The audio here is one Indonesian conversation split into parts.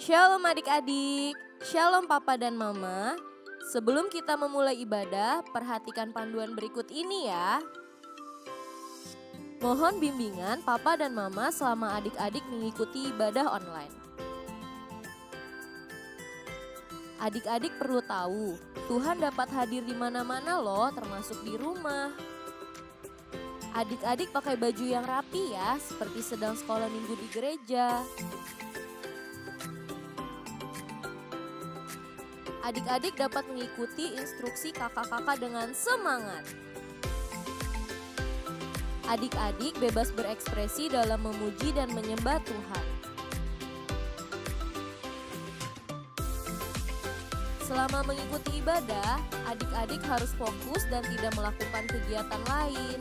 Shalom adik-adik, shalom papa dan mama. Sebelum kita memulai ibadah, perhatikan panduan berikut ini ya. Mohon bimbingan papa dan mama selama adik-adik mengikuti ibadah online. Adik-adik perlu tahu, Tuhan dapat hadir di mana-mana loh, termasuk di rumah. Adik-adik pakai baju yang rapi ya, seperti sedang sekolah minggu di gereja. Adik-adik dapat mengikuti instruksi kakak-kakak dengan semangat. Adik-adik bebas berekspresi dalam memuji dan menyembah Tuhan. Selama mengikuti ibadah, adik-adik harus fokus dan tidak melakukan kegiatan lain.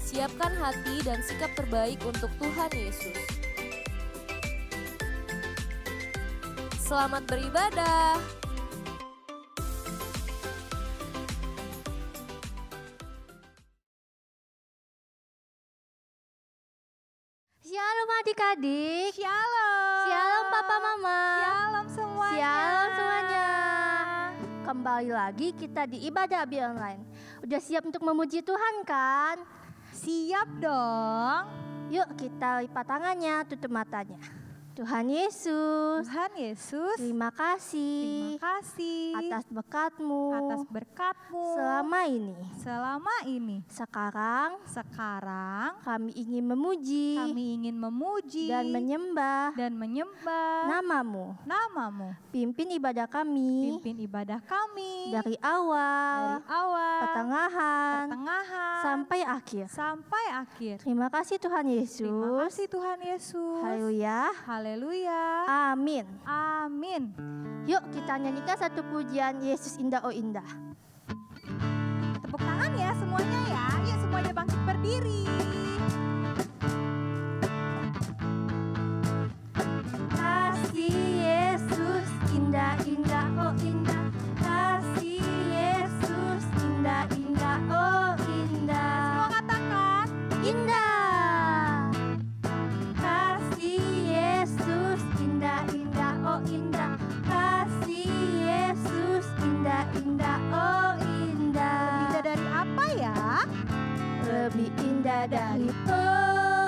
Siapkan hati dan sikap terbaik untuk Tuhan Yesus. Selamat beribadah. Shalom adik-adik. Shalom. Shalom papa mama. Shalom semuanya. Shalom semuanya. Kembali lagi kita di ibadah Abi Online. Udah siap untuk memuji Tuhan kan? Siap dong. Yuk kita lipat tangannya, tutup matanya. Tuhan Yesus, Tuhan Yesus, terima kasih atas berkat-Mu selama ini. Sekarang kami ingin memuji dan menyembah namamu. Pimpin ibadah kami dari awal, pertengahan sampai akhir. Terima kasih Tuhan Yesus. Haleluya. Amin. Yuk kita nyanyikan satu pujian Yesus indah oh indah. Tepuk tangan ya semuanya ya. Yuk semuanya bangkit berdiri. Kasih Yesus indah-indah oh indah. Kasih Yesus indah-indah oh indah. Semua katakan Indah. Kasih Yesus indah-indah oh indah. Kasih Yesus indah-indah oh indah. indah dari apa ya? Lebih indah dari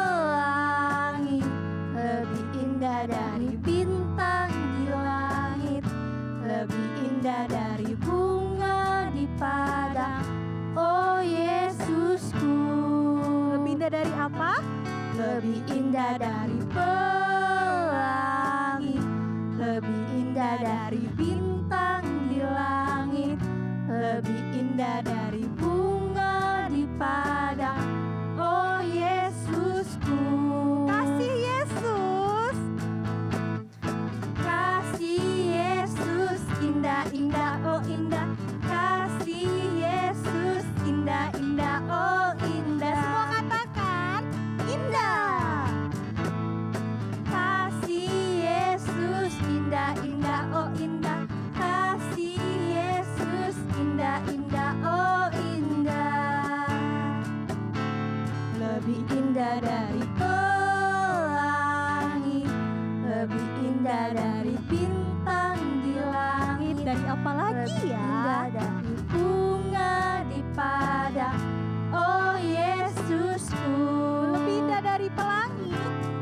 pelangi, lebih indah dari bintang di langit, lebih indah dari bunga di padang. Oh Yesusku, Lebih indah dari apa? lebih indah dari pelangi, lebih indah dari bintang di langit, lebih indah dari bunga di padang. Oh Yesusku, Kasih Yesus. kasih Yesus indah-indah oh indah. Kasih Yesus indah-indah oh indah. Semua katakan Indah. Kasih Yesus indah-indah oh indah. Kasih Yesus indah-indah oh indah. Lebih indah dari pelangi, lebih indah dari bintang di langit. dari apa lagi Lebih ya? indah dari bunga di padang. Oh Yesusku, Lebih indah dari pelangi.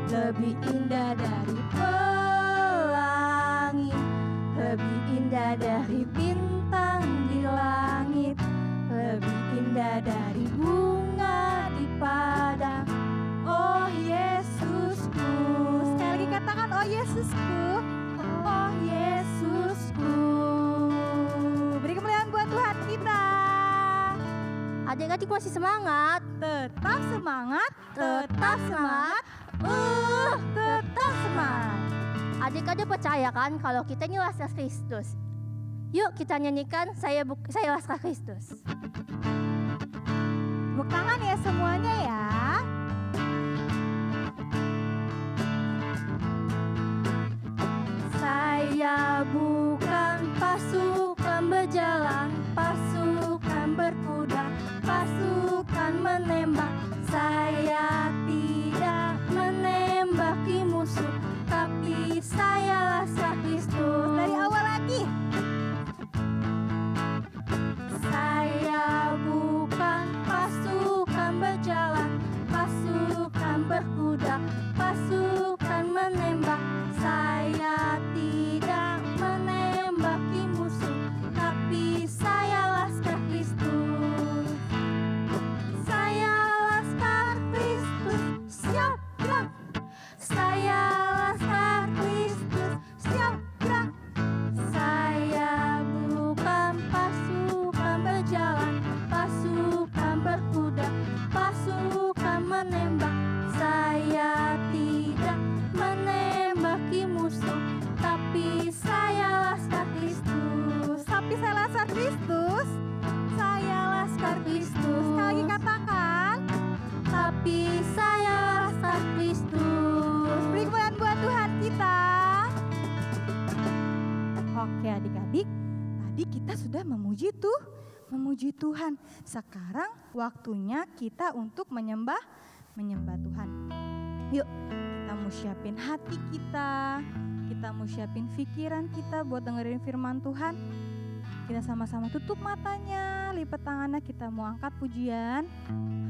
lebih indah dari pelangi, lebih indah dari bintang di langit, lebih indah dari bunga di padang. Oh Yesusku, Sekali lagi katakan oh Yesusku. oh Yesusku. Beri kemuliaan buat Tuhan kita. Adik-adik masih semangat? Tetap semangat. Tetap semangat. Tetap semangat. Adik-adik percaya kan kalau kita ini laskar Kristus? Yuk kita nyanyikan saya laskar Kristus. Tepuk tangan ya semuanya ya. Saya bukan pasukan berjalan, pasukan berkuda, pasukan menembak. Saya tidak menembaki musuh, tapi memuji Tuhan. Sekarang waktunya kita untuk menyembah Tuhan. Yuk, kita mau siapin hati kita mau siapin pikiran kita buat dengerin firman Tuhan. Kita sama-sama tutup matanya, lipat tangannya, kita mau angkat pujian.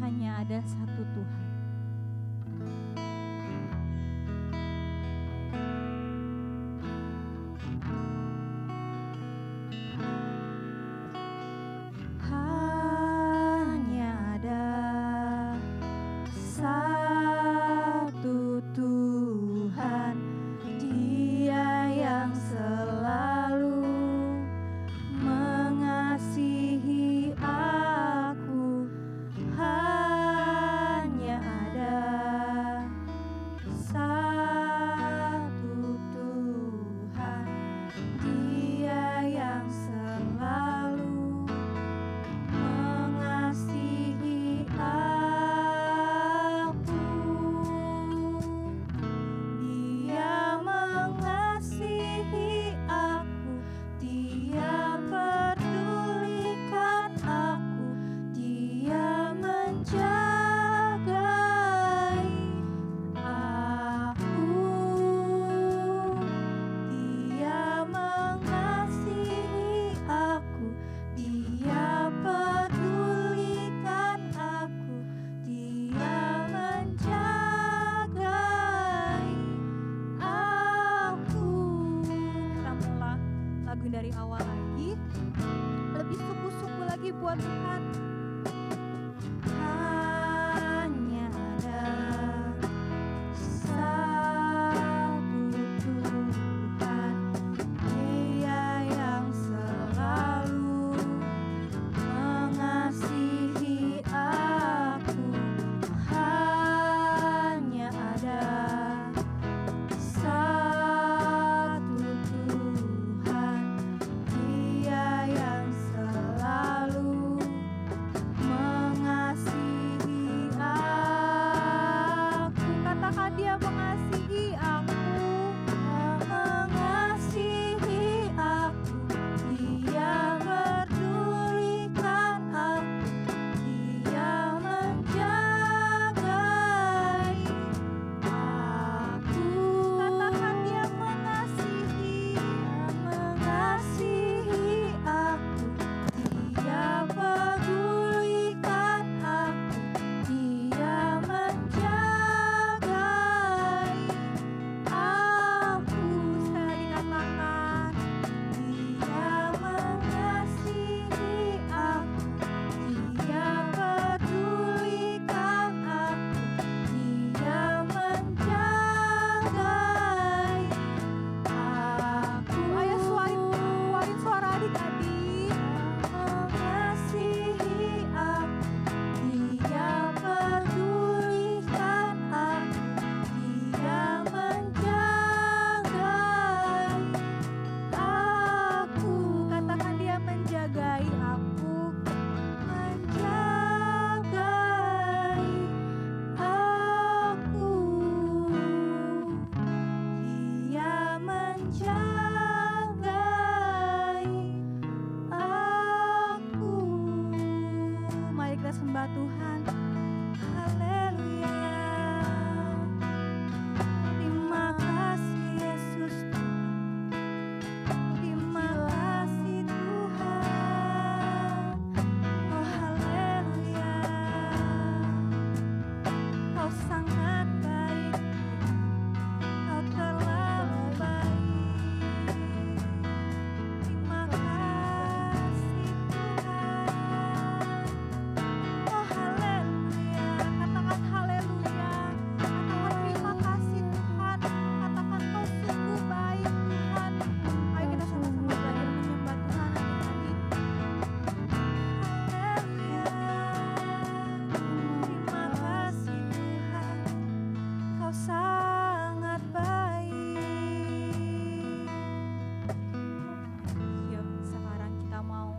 Hanya ada satu Tuhan. Hanya ada satu Tuhan, Dia yang selalu mengasihi aku. Hanya ada satu Tuhan, Dia yang selalu mengasihi aku. Dia mengasihi aku, Dia pedulikan aku, Dia menjagai aku. Dia mengasihi aku, Dia pedulikan aku, Dia menjagai aku. Kita mulai lagu dari awal lagi, lebih sungguh-sungguh lagi buat Tuhan. Hanya ada satu Tuhan, Dia yang selalu mengasihi aku. Hanya ada satu Tuhan, Dia yang selalu mengasihi aku. Katakan Dia mengasihi aku, mengasihi aku, Dia pedulikan aku, Dia menjagai aku. Katakan Dia mengasihi aku, Dia pedulikan aku, Dia menjagai aku. Sekali lagi katakan, Dia mengasihi aku, Dia pedulikan aku, Dia menjagai aku. Ayo keluarin suara adik-adik. Mengasihi aku, Dia pedulikan aku, Dia menjagai aku. Katakan Dia menjagai aku, menjagai aku. Dia menjagai aku. Mari kita sembah Tuhan. Haleluya. Terima kasih Yesus. Terima kasih Tuhan. Oh haleluya. Kau sangat baik. Kau terlalu baik. Terima kasih Tuhan. Oh haleluya. Katakan haleluya. Katakan terima kasih Tuhan. Katakan kau sungguh baik Tuhan. Ayo kita sama-sama belajar menyembah Tuhan adik-adik. Haleluya. Terima kasih Tuhan. Kau sangat baik. Yuk sekarang kita mau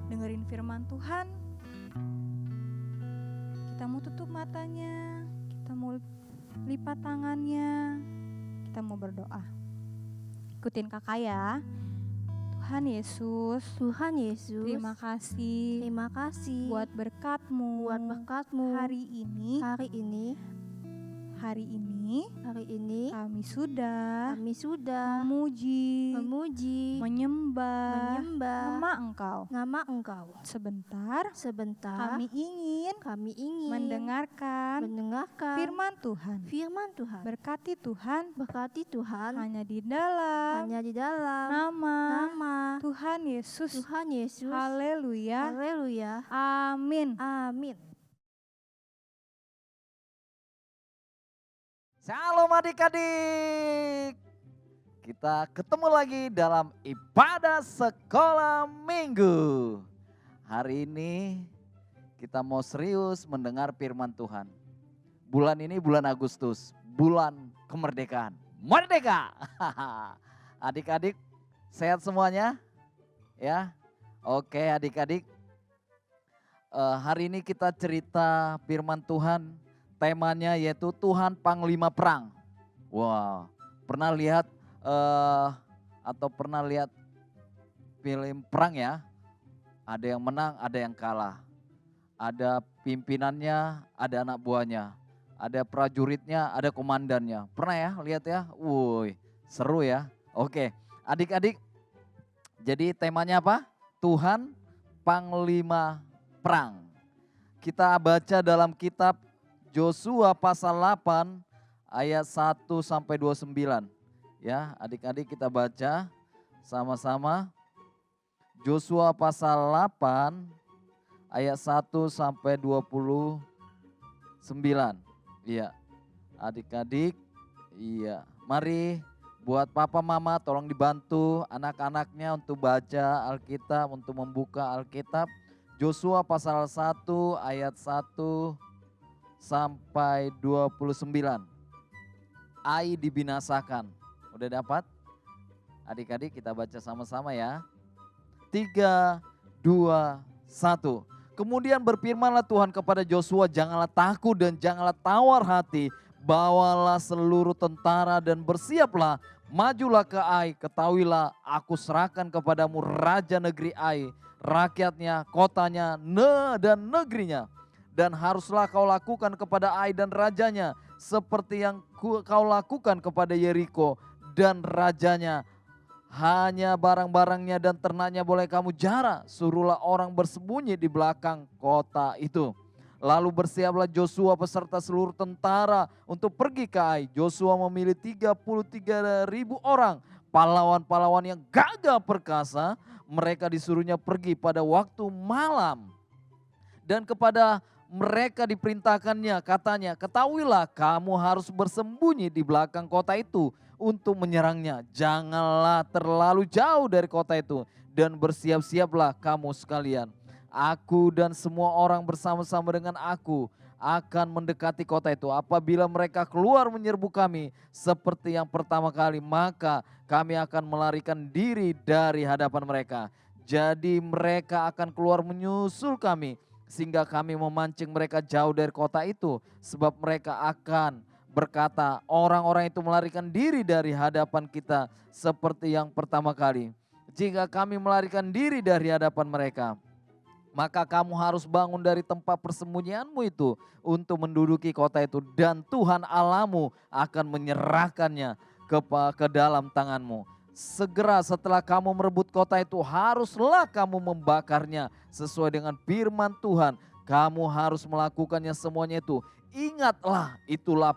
dengerin firman Tuhan. Kita mau tutup matanya, kita mau lipat tangannya, kita mau berdoa. Ikutin kakak ya. Tuhan Yesus, Tuhan Yesus, terima kasih terima kasih buat berkat-Mu. buat berkat-Mu Hari ini hari ini kami sudah memuji, menyembah menyembah nama Engkau. Engkau. Sebentar Sebentar kami ingin kami ingin mendengarkan firman Tuhan. Tuhan. Berkati Tuhan Berkati Tuhan hanya di dalam hanya di dalam nama Tuhan Yesus. Tuhan Yesus. Haleluya. Haleluya. Amin. Amin. Shalom adik-adik. Kita ketemu lagi dalam ibadah sekolah minggu. Hari ini kita mau serius mendengar firman Tuhan. Bulan ini bulan Agustus, bulan kemerdekaan. Merdeka! Adik-adik sehat semuanya? Ya, oke adik-adik. Hari ini kita cerita firman Tuhan. Temanya yaitu Tuhan Panglima Perang. Wow, pernah lihat film perang ya? Ada yang menang, ada yang kalah. Ada pimpinannya, ada anak buahnya. Ada prajuritnya, ada komandannya. Pernah ya lihat ya? Wuih, seru ya. Oke, adik-adik. Jadi temanya apa? Tuhan Panglima Perang. Kita baca dalam kitab Yosua pasal 8 ayat 1 sampai 29. Ya, adik-adik kita baca sama-sama. Yosua pasal 8 ayat 1 sampai 29. Iya. Adik-adik, iya. Mari buat papa mama tolong dibantu anak-anaknya untuk baca Alkitab, untuk membuka Alkitab. Yosua pasal 1 ayat 1 sampai 29. Ai dibinasakan. Udah dapat? Adik-adik kita baca sama-sama ya. 3, 2, 1. Kemudian berfirmanlah Tuhan kepada Yosua, janganlah takut dan janganlah tawar hati. Bawalah seluruh tentara dan bersiaplah. Majulah ke Ai, ketahuilah aku serahkan kepadamu raja negeri Ai, rakyatnya, kotanya, dan negerinya. Dan haruslah kau lakukan kepada Ai dan rajanya seperti yang kau lakukan kepada Yeriko dan rajanya. Hanya barang-barangnya dan ternaknya boleh kamu jara. Suruhlah orang bersembunyi di belakang kota itu. Lalu bersiaplah Yosua beserta seluruh tentara untuk pergi ke Ai. Yosua memilih 33.000 orang. Pahlawan-pahlawan yang gagah perkasa. Mereka disuruhnya pergi pada waktu malam. Dan kepada mereka diperintahkannya, katanya, ketahuilah kamu harus bersembunyi di belakang kota itu untuk menyerangnya. Janganlah terlalu jauh dari kota itu dan bersiap-siaplah kamu sekalian. Aku dan semua orang bersama-sama dengan aku akan mendekati kota itu. Apabila mereka keluar menyerbu kami seperti yang pertama kali, maka kami akan melarikan diri dari hadapan mereka. Jadi mereka akan keluar menyusul kami, sehingga kami memancing mereka jauh dari kota itu. Sebab mereka akan berkata, orang-orang itu melarikan diri dari hadapan kita seperti yang pertama kali. Jika kami melarikan diri dari hadapan mereka, maka kamu harus bangun dari tempat persembunyianmu itu untuk menduduki kota itu. Dan Tuhan Allahmu akan menyerahkannya ke dalam tanganmu. Segera setelah kamu merebut kota itu, haruslah kamu membakarnya sesuai dengan firman Tuhan. Kamu harus melakukannya semuanya itu. Ingatlah, itulah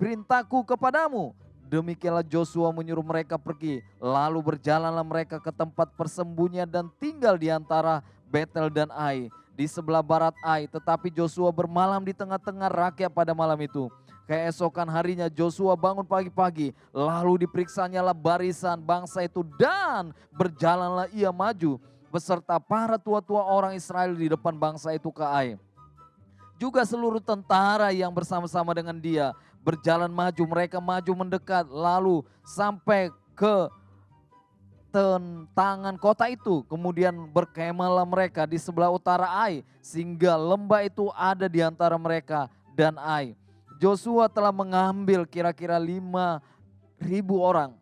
perintahku kepadamu. Demikianlah Yosua menyuruh mereka pergi. Lalu berjalanlah mereka ke tempat persembunyian dan tinggal di antara Betel dan Ai, di sebelah barat Ai. Tetapi Yosua bermalam di tengah-tengah rakyat pada malam itu. Keesokan harinya Yosua bangun pagi-pagi, lalu diperiksanyalah barisan bangsa itu dan berjalanlah ia maju beserta para tua-tua orang Israel di depan bangsa itu ke Ai. Juga seluruh tentara yang bersama-sama dengan dia berjalan maju, mereka maju mendekat lalu sampai ke tentangan kota itu. Kemudian berkemahlah mereka di sebelah utara Ai, sehingga lembah itu ada di antara mereka dan Ai. Yosua telah mengambil kira-kira 5.000 orang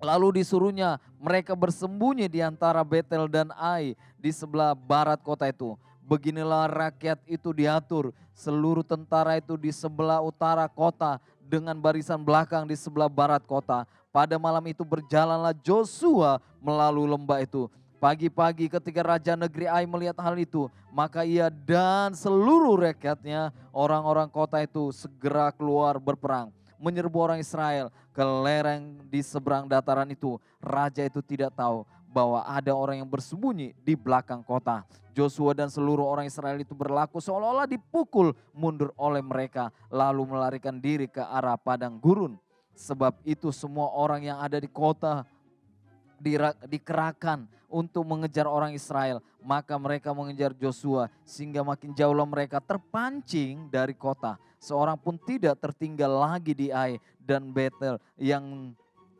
Lalu disuruhnya mereka bersembunyi di antara Betel dan Ai di sebelah barat kota itu. Beginilah rakyat itu diatur, seluruh tentara itu di sebelah utara kota dengan barisan belakang di sebelah barat kota. Pada malam itu berjalanlah Joshua melalui lembah itu. Pagi-pagi ketika raja negeri Ai melihat hal itu, maka ia dan seluruh rakyatnya, orang-orang kota itu segera keluar berperang, menyerbu orang Israel ke lereng di seberang dataran itu. Raja itu tidak tahu bahwa ada orang yang bersembunyi di belakang kota. Joshua dan seluruh orang Israel itu berlaku seolah-olah dipukul mundur oleh mereka, lalu melarikan diri ke arah padang gurun. Sebab itu semua orang yang ada di kota dikerahkan untuk mengejar orang Israel. Maka mereka mengejar Joshua sehingga makin jauhlah mereka terpancing dari kota. Seorang pun tidak tertinggal lagi di Ai dan Betel yang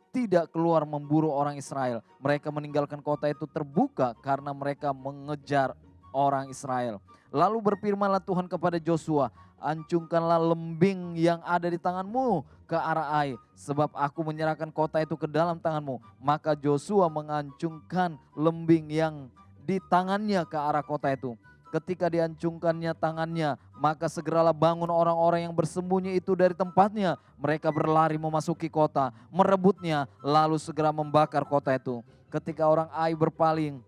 tidak keluar memburu orang Israel. Mereka meninggalkan kota itu terbuka karena mereka mengejar orang Israel. Lalu berfirmanlah Tuhan kepada Joshua, ancungkanlah lembing yang ada di tanganmu ke arah Ai, sebab aku menyerahkan kota itu ke dalam tanganmu. Maka Joshua mengancungkan lembing yang di tangannya ke arah kota itu. Ketika diancungkannya tangannya, maka segeralah bangun orang-orang yang bersembunyi itu dari tempatnya. Mereka berlari memasuki kota, merebutnya, lalu segera membakar kota itu. Ketika orang Ai berpaling,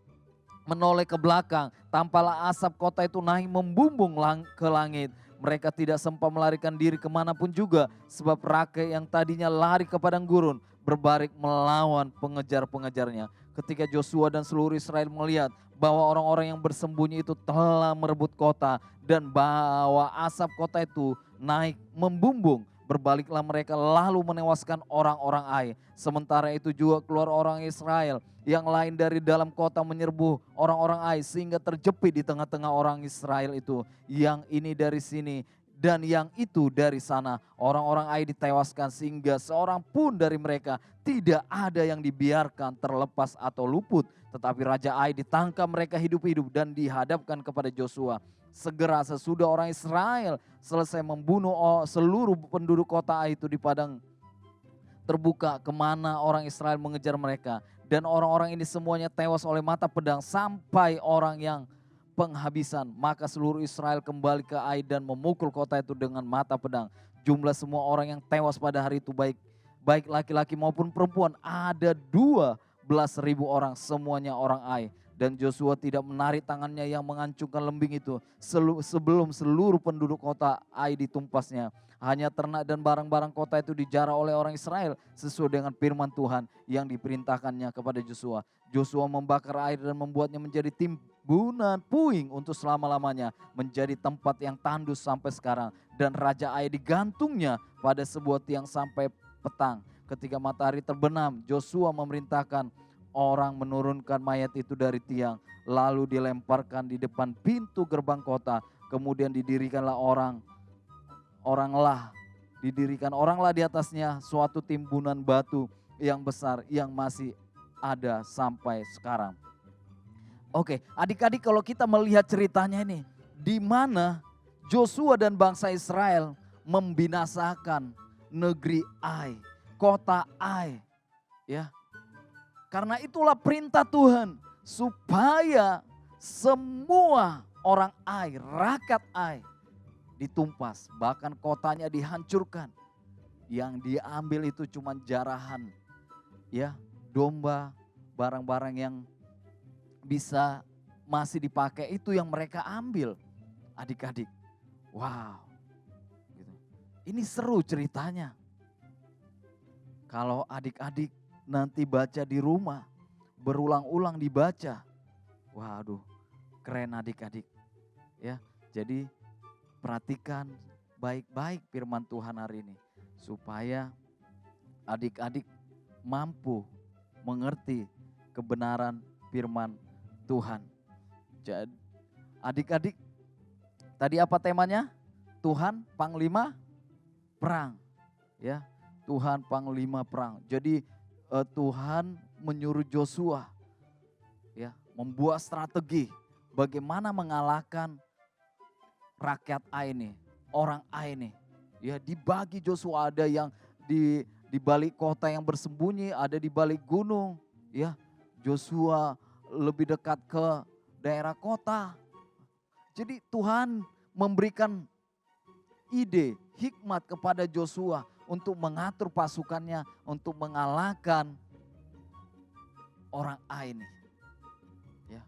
menoleh ke belakang, tampaklah asap kota itu naik membumbung ke langit. Mereka tidak sempat melarikan diri kemanapun juga, sebab rakyat yang tadinya lari ke padang gurun berbalik melawan pengejar-pengejarnya. Ketika Joshua dan seluruh Israel melihat bahwa orang-orang yang bersembunyi itu telah merebut kota dan bahwa asap kota itu naik membumbung, berbaliklah mereka lalu menewaskan orang-orang Ai. Sementara itu juga keluar orang Israel yang lain dari dalam kota menyerbu orang-orang Ai sehingga terjepit di tengah-tengah orang Israel itu. Yang ini dari sini dan yang itu dari sana. Orang-orang Ai ditewaskan sehingga seorang pun dari mereka tidak ada yang dibiarkan terlepas atau luput. Tetapi Raja Ai ditangkap mereka hidup-hidup dan dihadapkan kepada Joshua. Segera sesudah orang Israel selesai membunuh seluruh penduduk kota Ai itu di padang terbuka kemana orang Israel mengejar mereka. Dan orang-orang ini semuanya tewas oleh mata pedang sampai orang yang penghabisan. Maka seluruh Israel kembali ke Ai dan memukul kota itu dengan mata pedang. Jumlah semua orang yang tewas pada hari itu baik laki-laki maupun perempuan ada 12.000 orang, semuanya orang Ai. Dan Joshua tidak menarik tangannya yang mengancungkan lembing itu sebelum seluruh penduduk kota Ai ditumpasnya. Hanya ternak dan barang-barang kota itu dijarah oleh orang Israel sesuai dengan firman Tuhan yang diperintahkannya kepada Joshua. Joshua membakar air dan membuatnya menjadi timbunan puing untuk selama-lamanya, menjadi tempat yang tandus sampai sekarang. Dan Raja Ai digantungnya pada sebuah tiang sampai petang. Ketika matahari terbenam, Joshua memerintahkan orang menurunkan mayat itu dari tiang, lalu dilemparkan di depan pintu gerbang kota. Kemudian didirikan oranglah di atasnya suatu timbunan batu yang besar yang masih ada sampai sekarang. Oke, adik-adik, kalau kita melihat ceritanya ini, di mana Joshua dan bangsa Israel membinasakan negeri Ai, kota Ai, ya. Karena itulah perintah Tuhan supaya semua orang Ai, rakyat Ai ditumpas, bahkan kotanya dihancurkan. Yang diambil itu cuma jarahan, ya, domba, barang-barang yang bisa masih dipakai itu yang mereka ambil. Adik-adik, wow, gitu. Ini seru ceritanya. Kalau adik-adik nanti baca di rumah, berulang-ulang dibaca, waduh, keren adik-adik, ya. Jadi perhatikan baik-baik firman Tuhan hari ini supaya adik-adik mampu mengerti kebenaran firman Tuhan. Jadi adik-adik, tadi apa temanya? Tuhan Panglima Perang, ya. Tuhan Panglima Perang. Jadi Tuhan menyuruh Joshua, ya, membuat strategi bagaimana mengalahkan rakyat Ai ini, orang Ai ini. Ya, dibagi Joshua, ada yang di balik kota yang bersembunyi, ada di balik gunung. Ya, Joshua lebih dekat ke daerah kota. Jadi Tuhan memberikan ide, hikmat kepada Joshua untuk mengatur pasukannya, untuk mengalahkan orang Ai ini. Ya.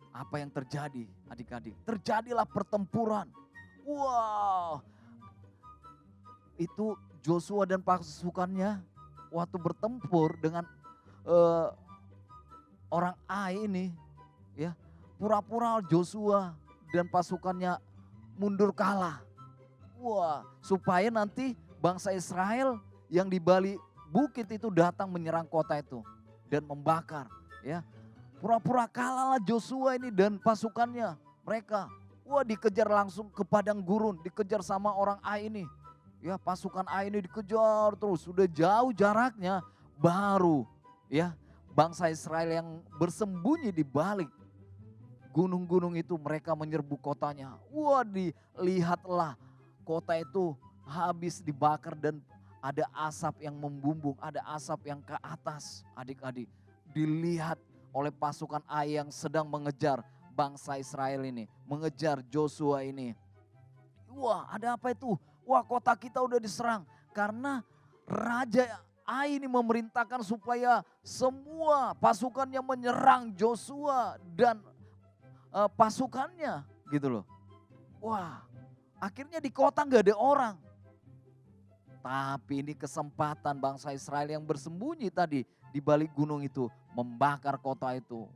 Apa yang terjadi adik-adik? Terjadilah pertempuran. Wow. Itu Joshua dan pasukannya waktu bertempur dengan orang Ai ini, ya, pura-pura Joshua dan pasukannya mundur kalah. Wah, supaya nanti bangsa Israel yang di balik bukit itu datang menyerang kota itu dan membakar, ya. Pura-pura kalah lah Joshua ini dan pasukannya. Mereka, wah, dikejar langsung ke padang gurun, dikejar sama orang Ai ini. Ya, pasukan Ai ini dikejar terus, sudah jauh jaraknya, baru ya bangsa Israel yang bersembunyi di balik gunung-gunung itu mereka menyerbu kotanya. Wah, dilihatlah kota itu habis dibakar dan ada asap yang membumbung, ada asap yang ke atas. Adik-adik, dilihat oleh pasukan Ai yang sedang mengejar bangsa Israel ini, mengejar Joshua ini. Wah, ada apa itu? Wah, kota kita udah diserang karena Raja Ai ini memerintahkan supaya semua pasukannya menyerang Joshua dan pasukannya gitu loh. Wah, akhirnya di kota nggak ada orang. Tapi ini kesempatan bangsa Israel yang bersembunyi tadi di balik gunung itu membakar kota itu,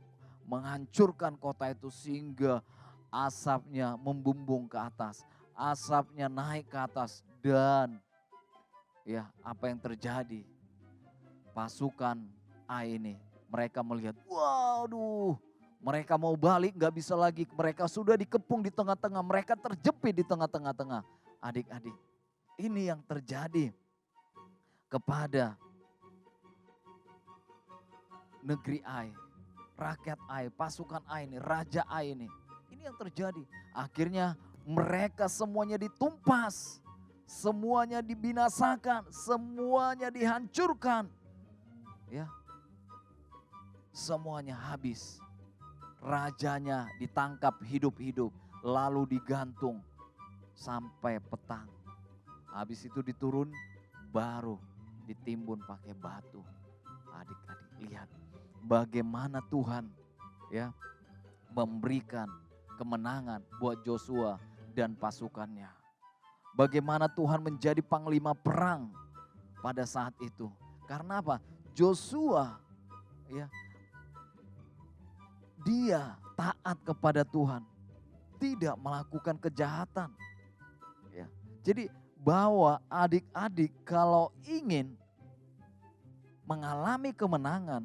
menghancurkan kota itu sehingga asapnya membumbung ke atas, asapnya naik ke atas dan ya apa yang terjadi? Pasukan Ai ini mereka melihat, waduh, mereka mau balik nggak bisa lagi, mereka sudah dikepung di tengah-tengah, mereka terjepit di tengah-tengah. Adik-adik, ini yang terjadi kepada negeri Ai, rakyat Ai, pasukan Ai ini, Raja Ai ini. Ini yang terjadi. Akhirnya mereka semuanya ditumpas, semuanya dibinasakan, semuanya dihancurkan. Ya, semuanya habis. Rajanya ditangkap hidup-hidup, lalu digantung sampai petang. Habis itu diturun, baru ditimbun pakai batu. Adik-adik lihat bagaimana Tuhan ya memberikan kemenangan buat Joshua dan pasukannya. Bagaimana Tuhan menjadi panglima perang pada saat itu. Karena apa? Joshua ya dia taat kepada Tuhan, tidak melakukan kejahatan. Ya. Jadi bahwa adik-adik kalau ingin mengalami kemenangan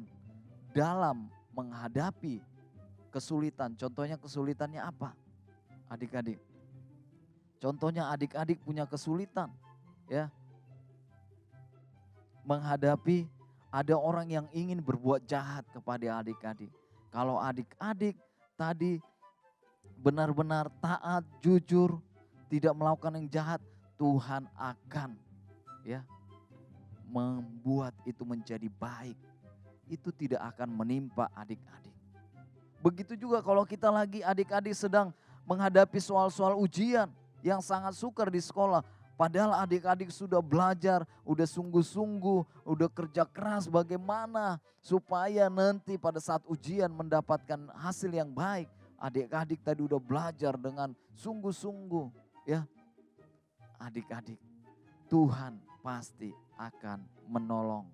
dalam menghadapi kesulitan, contohnya kesulitannya apa? Adik-adik. Contohnya adik-adik punya kesulitan ya. Menghadapi ada orang yang ingin berbuat jahat kepada adik-adik. Kalau adik-adik tadi benar-benar taat, jujur, tidak melakukan yang jahat, Tuhan akan ya membuat itu menjadi baik. Itu tidak akan menimpa adik-adik. Begitu juga kalau kita lagi adik-adik sedang menghadapi soal-soal ujian yang sangat sukar di sekolah. Padahal adik-adik sudah belajar, udah sungguh-sungguh, udah kerja keras bagaimana supaya nanti pada saat ujian mendapatkan hasil yang baik. Adik-adik tadi udah belajar dengan sungguh-sungguh ya. Adik-adik, Tuhan pasti akan menolong.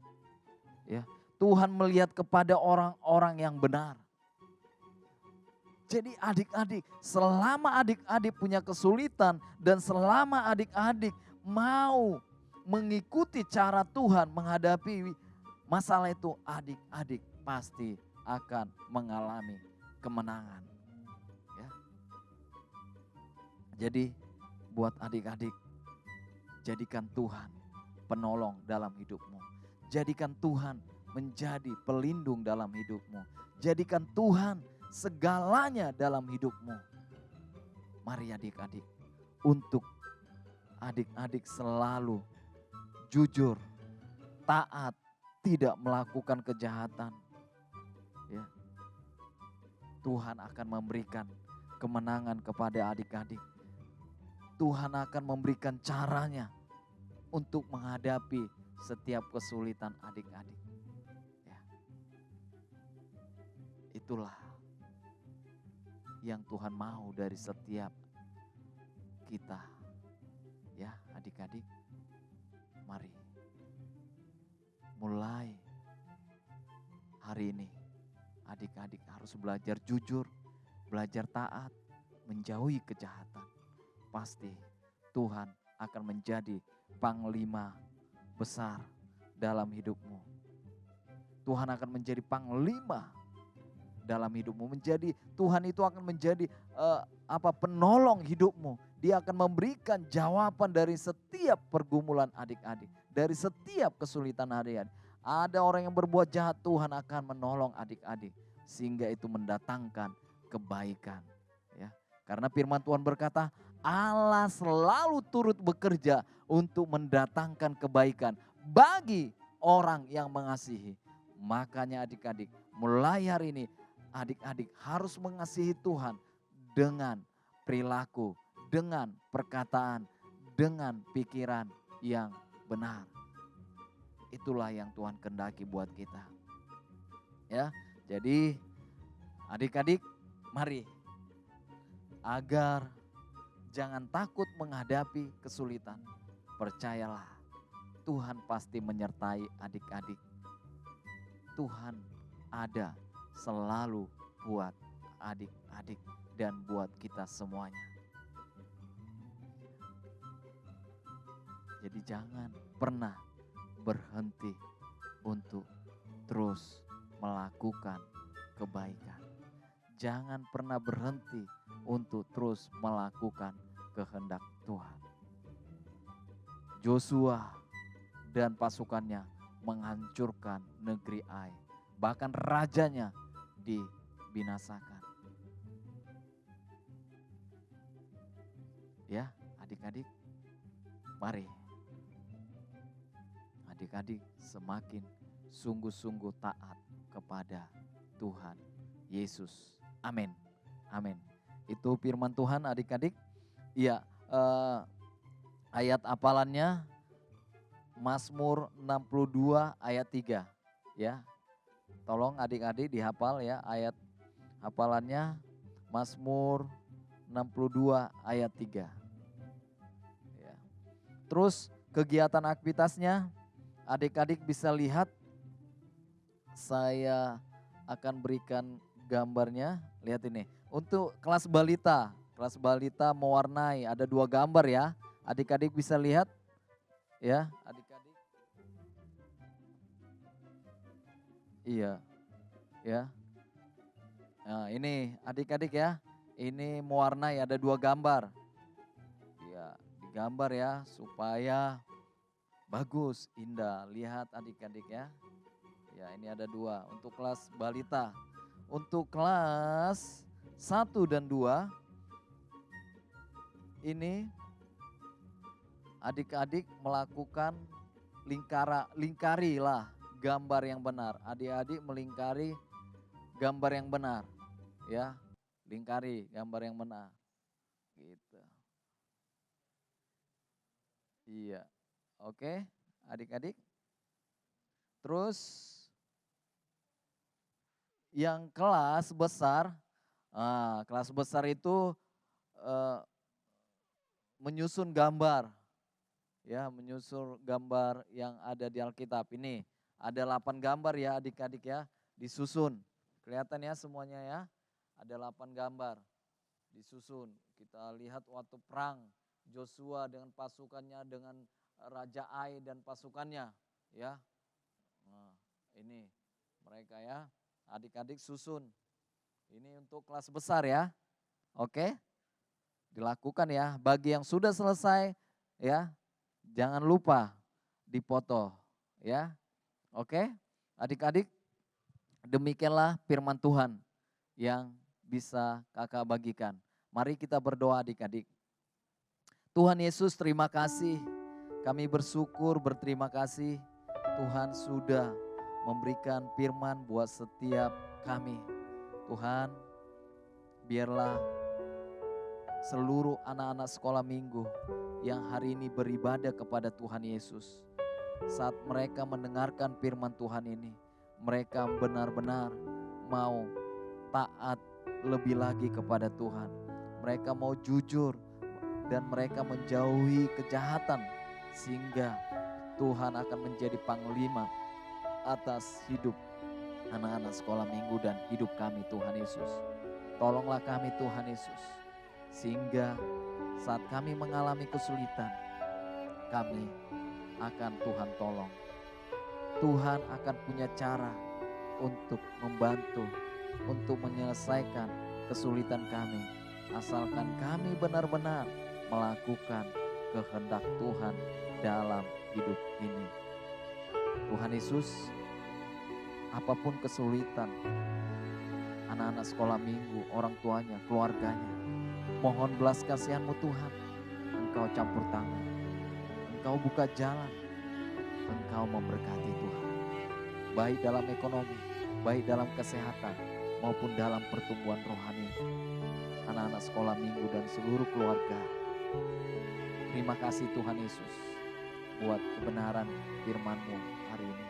Ya, Tuhan melihat kepada orang-orang yang benar. Jadi adik-adik, selama adik-adik punya kesulitan dan selama adik-adik mau mengikuti cara Tuhan menghadapi masalah itu, adik-adik pasti akan mengalami kemenangan. Ya. Jadi buat adik-adik, jadikan Tuhan penolong dalam hidupmu. Jadikan Tuhan menjadi pelindung dalam hidupmu. Jadikan Tuhan segalanya dalam hidupmu. Mari adik-adik, untuk adik-adik selalu jujur, taat, tidak melakukan kejahatan, ya, Tuhan akan memberikan kemenangan kepada adik-adik. Tuhan akan memberikan caranya untuk menghadapi setiap kesulitan adik-adik. Ya. Itulah yang Tuhan mau dari setiap kita. Ya, adik-adik, mari mulai hari ini adik-adik harus belajar jujur, belajar taat, menjauhi kejahatan. Pasti Tuhan akan menjadi panglima besar dalam hidupmu. Tuhan akan menjadi panglima dalam hidupmu. Tuhan itu akan menjadi penolong hidupmu. Dia akan memberikan jawaban dari setiap pergumulan adik-adik, dari setiap kesulitan adik-adik. Ada orang yang berbuat jahat, Tuhan akan menolong adik-adik sehingga itu mendatangkan kebaikan. Ya, karena firman Tuhan berkata, Allah selalu turut bekerja untuk mendatangkan kebaikan bagi orang yang mengasihi. Makanya adik-adik, mulai hari ini adik-adik harus mengasihi Tuhan dengan perilaku, dengan perkataan, dengan pikiran yang benar. Itulah yang Tuhan kehendaki buat kita. Ya, jadi adik-adik, mari agar jangan takut menghadapi kesulitan. Percayalah, Tuhan pasti menyertai adik-adik. Tuhan ada selalu buat adik-adik dan buat kita semuanya. Jadi jangan pernah berhenti untuk terus melakukan kebaikan. Jangan pernah berhenti untuk terus melakukan kehendak Tuhan. Joshua dan pasukannya menghancurkan negeri Ai. Bahkan rajanya dibinasakan. Ya, adik-adik, mari adik-adik semakin sungguh-sungguh taat kepada Tuhan Yesus. Amin. Amin. Itu firman Tuhan adik-adik. Iya, ayat hafalannya Mazmur 62 ayat 3. Ya, tolong adik-adik dihafal ya, ayat hafalannya Mazmur 62 ayat 3. Ya. Terus kegiatan aktivitasnya adik-adik bisa lihat, saya akan berikan gambarnya. Lihat ini, untuk kelas balita mewarnai, ada 2 gambar ya. Adik-adik bisa lihat ya, adik-adik. Iya, ya. Nah ini adik-adik ya, ini mewarnai, ada 2 gambar. Ya, digambar ya supaya bagus, indah. Lihat adik-adik ya. Ya, ini ada 2 untuk kelas balita. Untuk kelas 1 dan 2 ini adik-adik melakukan lingkarilah gambar yang benar. Adik-adik melingkari gambar yang benar. Ya, lingkari gambar yang benar. Gitu. Iya. Oke, adik-adik. Terus yang kelas besar itu menyusun gambar. Ya, menyusun gambar yang ada di Alkitab. Ini ada 8 gambar ya adik-adik ya, disusun. Kelihatan ya semuanya ya, ada 8 gambar disusun. Kita lihat waktu perang Joshua dengan pasukannya, dengan Raja Ai dan pasukannya ya. Nah, ini mereka ya, adik-adik susun. Ini untuk kelas besar ya. Oke, dilakukan ya. Bagi yang sudah selesai ya, jangan lupa dipoto ya. Oke, adik-adik, demikianlah firman Tuhan yang bisa kakak bagikan. Mari kita berdoa adik-adik. Tuhan Yesus, terima kasih Kami bersyukur, berterima kasih Tuhan sudah memberikan firman buat setiap kami. Tuhan, biarlah seluruh anak-anak sekolah minggu yang hari ini beribadah kepada Tuhan Yesus, saat mereka mendengarkan firman Tuhan ini, mereka benar-benar mau taat lebih lagi kepada Tuhan. Mereka mau jujur dan mereka menjauhi kejahatan, sehingga Tuhan akan menjadi panglima atas hidup anak-anak sekolah minggu dan hidup kami Tuhan Yesus. Tolonglah kami Tuhan Yesus, sehingga saat kami mengalami kesulitan, kami akan Tuhan tolong. Tuhan akan punya cara untuk membantu, untuk menyelesaikan kesulitan kami, asalkan kami benar-benar melakukan kehendak Tuhan dalam hidup ini. Tuhan Yesus, apapun kesulitan anak-anak sekolah minggu, orang tuanya, keluarganya, mohon belas kasihan-Mu Tuhan. Engkau campur tangan, Engkau buka jalan, Engkau memberkati Tuhan. Baik dalam ekonomi, baik dalam kesehatan, maupun dalam pertumbuhan rohani anak-anak sekolah minggu dan seluruh keluarga. Terima kasih Tuhan Yesus buat kebenaran firman-Mu hari ini.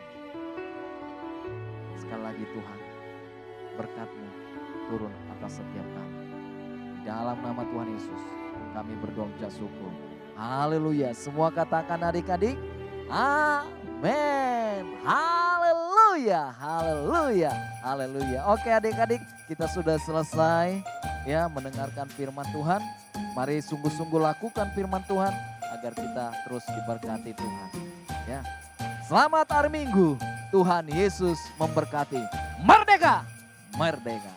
Sekali lagi Tuhan, berkat-Mu turun atas setiap kami. Di dalam nama Tuhan Yesus kami berdoa ucap syukur. Haleluya. Semua katakan adik-adik, amin. Haleluya, haleluya, haleluya. Oke adik-adik, kita sudah selesai ya mendengarkan firman Tuhan. Mari sungguh-sungguh lakukan firman Tuhan agar kita terus diberkati Tuhan. Ya. Selamat hari Minggu. Tuhan Yesus memberkati. Merdeka! Merdeka!